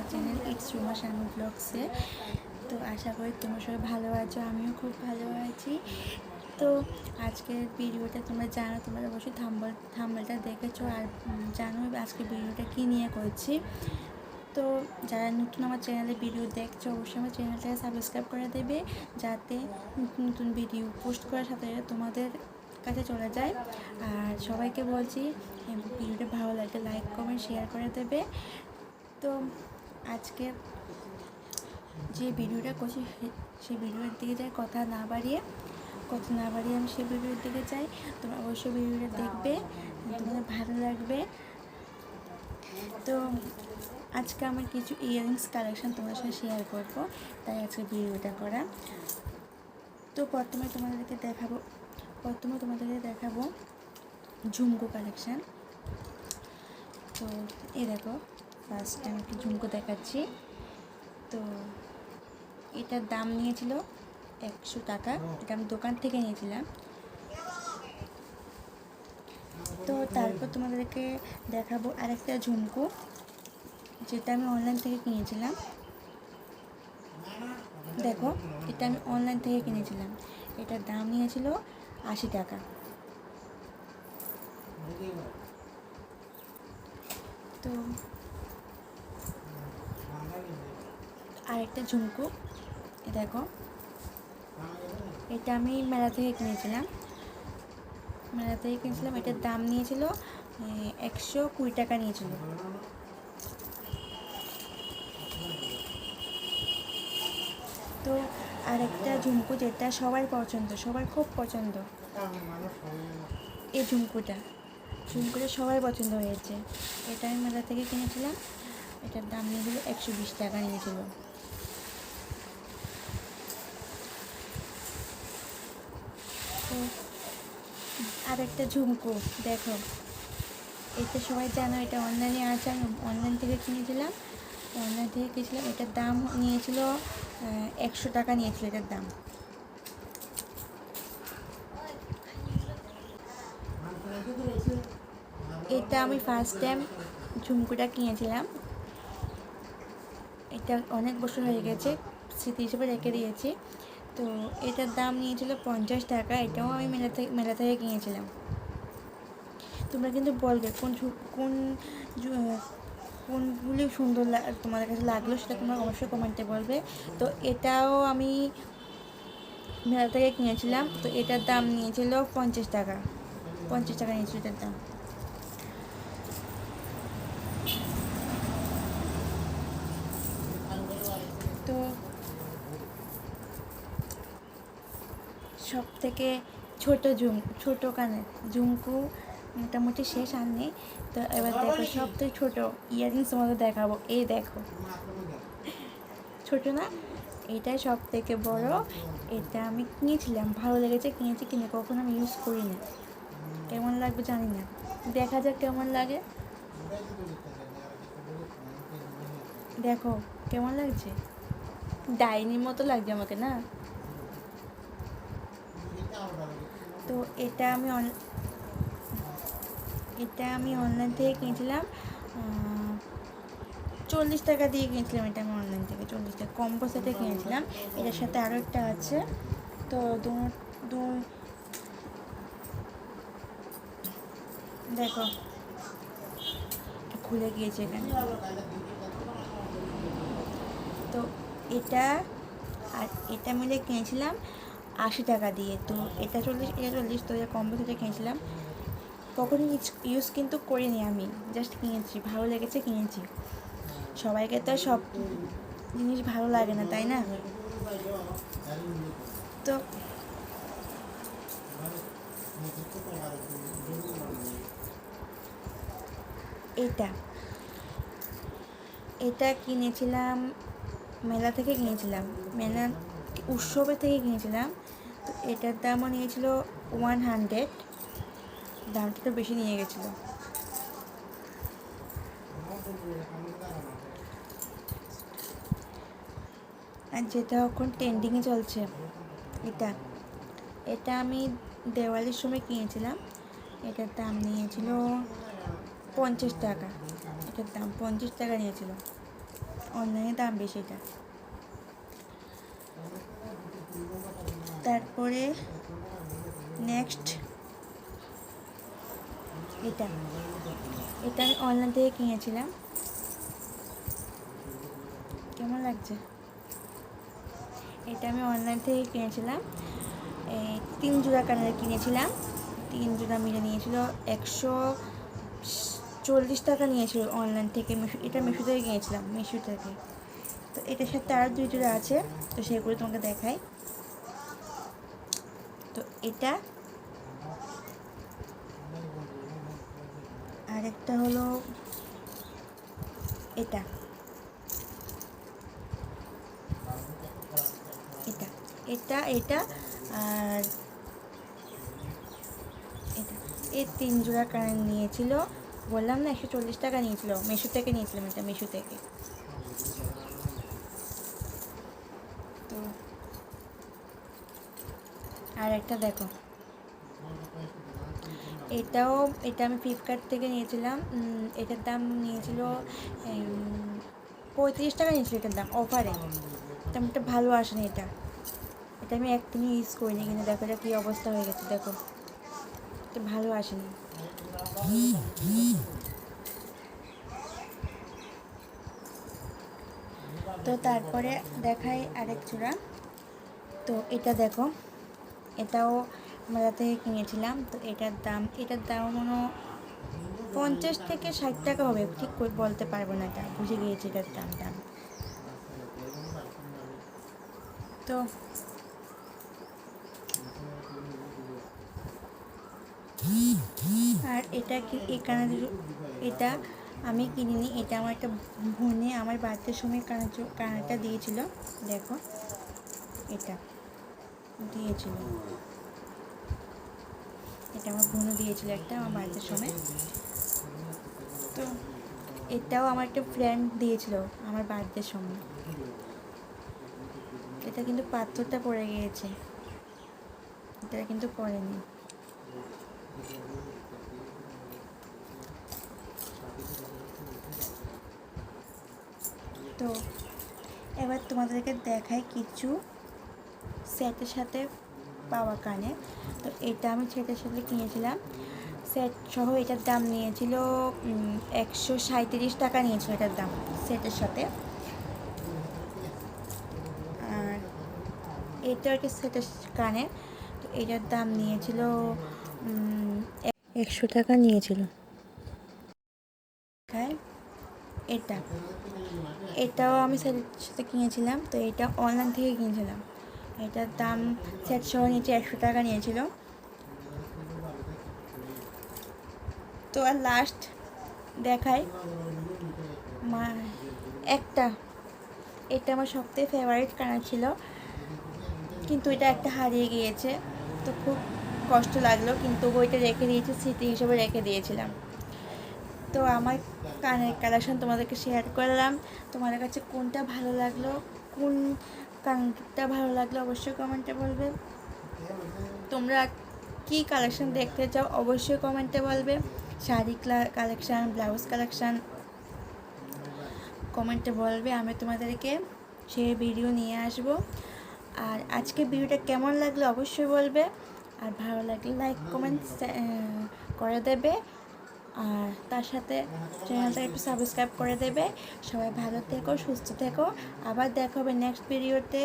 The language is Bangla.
আমার চ্যানেল ইটস রুমা শানু ব্লগসে। তো আশা করি তোমরা সবাই ভালো আছো, আমিও খুব ভালো আছি। তো আজকের ভিডিওটা তোমরা জানো, তোমরা অবশ্যই থাম্বনেলটা দেখেছো আর জানো আজকের ভিডিওটা কী নিয়ে করছি। তো যারা নতুন আমার চ্যানেলে ভিডিও দেখছো অবশ্যই আমার চ্যানেলটাকে সাবস্ক্রাইব করে দেবে, যাতে নতুন নতুন ভিডিও পোস্ট করার সাথে সাথে তোমাদের কাছে চলে যায়। আর সবাইকে বলছি ভিডিওটা ভালো লাগলে লাইক কমেন্ট শেয়ার করে দেবে। তো আজকে যে ভিডিওটা করছি সেই ভিডিওর দিকে যাই, কথা না বাড়িয়ে আমি সেই ভিডিওর দিকে যাই। তোমরা অবশ্যই ভিডিওটা দেখবে, তোমাদের ভালো লাগবে। তো আজকে আমার কিছু ইয়াররিংস কালেকশন তোমার সাথে শেয়ার করবো, তাই আজকে ভিডিওটা করা। তো প্রথমে তোমাদেরকে দেখাবো ঝুমকো কালেকশান। তো এই দেখো, ফার্স্ট টাইম একটু ঝুমকো দেখাচ্ছি। তো এটার দাম নিয়েছিল 100 টাকা, এটা আমি দোকান থেকে নিয়েছিলাম। তো তারপর তোমাদেরকে দেখাবো আরেকটা ঝুমকো, যেটা আমি অনলাইন থেকে কিনেছিলাম। দেখো, এটা আমি অনলাইন থেকে কিনেছিলাম, এটার দাম নিয়েছিল 80 টাকা। তো আরেকটা ঝুমকো, দেখো, এটা আমি মেলা থেকে কিনেছিলাম। এটার দাম নিয়েছিল 120 টাকা নিয়েছিল। তো আরেকটা ঝুমকো যেটা সবার খুব পছন্দ, এই ঝুমকোটা সবাই পছন্দ হয়েছে। এটা আমি মেলা থেকে কিনেছিলাম, এটার দাম নিয়েছিল 120 টাকা নিয়েছিল। তো আরেকটা ঝুমকো দেখো, এটা সবাই জানো, এটা অনলাইনে আছে, আমি অনলাইন থেকে কিনেছিলাম। এটার দাম নিয়েছিল 100 টাকা নিয়েছিল এটার দাম। এটা আমি ফার্স্ট টাইম ঝুমকোটা কিনেছিলাম, এটা অনেক বছর হয়ে গেছে, স্মৃতি হিসেবে রেখে দিয়েছি। তো এটার দাম নিয়েছিল 50 টাকা, এটাও আমি মেলা থেকে কিনেছিলাম। তোমরা কিন্তু বলবে কোনগুলি সুন্দর তোমাদের কাছে লাগলো, সেটা তোমরা অবশ্যই কমেন্টে বলবে। তো এটাও আমি মেলা থেকে কিনেছিলাম, তো এটার দাম নিয়েছিল 50 টাকা নিয়েছিল এটার দাম। তো সব থেকে ছোটো কানের ঝুমকো মোটামুটি শেষ আর নেই। তো এবার দেখো সব থেকে ছোটো ইয়াররিংস তোমাদের দেখাবো। এই দেখো, ছোটো না, এটাই সব থেকে বড়। এটা আমি কিনেছিলাম, ভালো লেগেছে, কিনে কখনো আমি ইউজ করিনি। কেমন লাগবে জানি না, দেখা যাক কেমন লাগে। দেখো কেমন লাগছে, ডাইনির মতো লাগছে আমাকে না। তো এটা আমি অনলাইন থেকে কিনেছিলাম, 40 টাকা দিয়ে কিনেছিলাম। এটা আমি অনলাইন থেকে 40 টাকা কম্বো সেটে কিনেছিলাম। এটার সাথে আরও একটা আছে। তো দেখো খুলে গিয়েছে এখানে। তো এটা আর এটা মিলে কিনেছিলাম 80 টাকা দিয়ে। তো এটা 40 তো এটা কম্বো সেটে কিনেছিলাম। কখনো ইউজ কিন্তু করিনি, আমি জাস্ট কিনেছি, ভালো লেগেছে কিনেছি। সবাইকে তো সব জিনিস ভালো লাগে না, তাই না? তো এটা কিনেছিলাম মেলা থেকে কিনেছিলাম, মেলা উৎসবে থেকে কিনেছিলাম। তো এটার দামও নিয়েছিল 100, দামটা তো বেশি নিয়ে গেছিলো। আর যেটা এখন ট্রেন্ডিংয়ে চলছে, এটা আমি দেওয়ালির সময় কিনেছিলাম। এটার দাম নিয়েছিল 50 টাকা, এটার দাম 50 টাকা নিয়েছিল। অনলাইনে দাম বেশি এটা। তারপরে নেক্সট এটা এটা আমি অনলাইন থেকে কিনেছিলাম। কেমন লাগছে? এটা আমি অনলাইন থেকে কিনেছিলাম, এই 3 জোড়া কানের কিনেছিলাম। 3 জোড়া মিলে নিয়েছিল 140 টাকা নিয়েছিল অনলাইন থেকে। এটা মিশো থেকে কিনেছিলাম, মিশো থেকে। তো এটার সাথে আরও 2 জোড়া আছে, তো সেগুলো তোমাকে দেখাই। তো এটা আর একটা হলো এটা এটা এটা এটা আর এটা, এই 3 জোড়া কানের নিয়েছিল। বললাম না 140 টাকা নিয়েছিল, মিশো থেকে নিয়েছিলাম এটা, মিশো থেকে। তো আর একটা দেখো, এটা আমি ফ্লিপকার্ট থেকে নিয়েছিলাম। এটার দাম নিয়েছিল 35 টাকা নিয়েছিল এটার দাম, অফারে। তেমন একটা ভালো আসেনি এটা। এটা আমি একদিনই ইউজ করিনি, কিন্তু দেখো এটা কী অবস্থা হয়ে গেছে, দেখো এটা ভালো আসেনি। তো তারপরে দেখাই আরেক জোড়া। তো এটা দেখো, এটাও মেলা থেকে কিনেছিলাম। তো এটার দাম মনে 50 থেকে 60 টাকা হবে, ঠিক বলতে পারবো না, এটা বুঝে গিয়েছি এটার দামটা। তো আর এটা কি, এই এটা আমি কিনিনি, এটা আমার একটা বোনে আমার বার্থডের সময় কানেরটা দিয়েছিল। দেখো এটা দিয়েছিল, এটা আমার বোনও দিয়েছিল একটা আমার বার্থডের সময়। তো এটাও আমার একটা ফ্রেন্ড দিয়েছিল আমার বার্থডের সময়। এটা কিন্তু পাথরটা পড়ে গিয়েছে, এটা কিন্তু পড়েনি। তো এবার তোমাদেরকে দেখাই কিছু সেটের সাথে পাওয়া কানে। তো এটা আমি সেটের সাথে কিনেছিলাম, সেট সহ। এটার দাম নিয়েছিল 137 টাকা নিয়েছিল এটার দাম সেটের সাথে। আর এটা একটা সেটের কানের, তো এটার দাম নিয়েছিল 100 টাকা নিয়েছিল। এটাও আমি সেটের সাথে কিনেছিলাম। তো এটা অনলাইন থেকে কিনেছিলাম, এটার দাম সেট সহ নিচে 100 টাকা নিয়েছিল। তো আর লাস্ট দেখাই এটা আমার সবথেকে ফেভারিট কানের ছিল, কিন্তু এটা একটা হারিয়ে গিয়েছে। তো খুব কষ্ট লাগলো, কিন্তু বইটা রেখে দিয়েছি, স্মৃতি হিসেবে রেখে দিয়েছিলাম। তো আমার কানের কালেকশন তোমাদেরকে শেয়ার করলাম। তোমাদের কাছে কোনটা ভালো লাগলো, কোন কানটা ভালো লাগলো অবশ্যই কমেন্টে বলবে। তোমরা কি কালেকশন দেখতে চাও অবশ্যই কমেন্টে বলবে। শাড়ি কালেকশান, ব্লাউজ কালেকশান কমেন্টে বলবে, আমি তোমাদেরকে সেই ভিডিও নিয়ে আসব। আর আজকে ভিডিওটা কেমন লাগলো অবশ্যই বলবে, আর ভালো লাগলে লাইক কমেন্ট করে দেবে, আর তার সাথে চ্যানেলটা একটু সাবস্ক্রাইব করে দেবে। সবাই ভালো থেকো, সুস্থ থেকো, আবার দেখা হবে নেক্সট ভিডিওতে।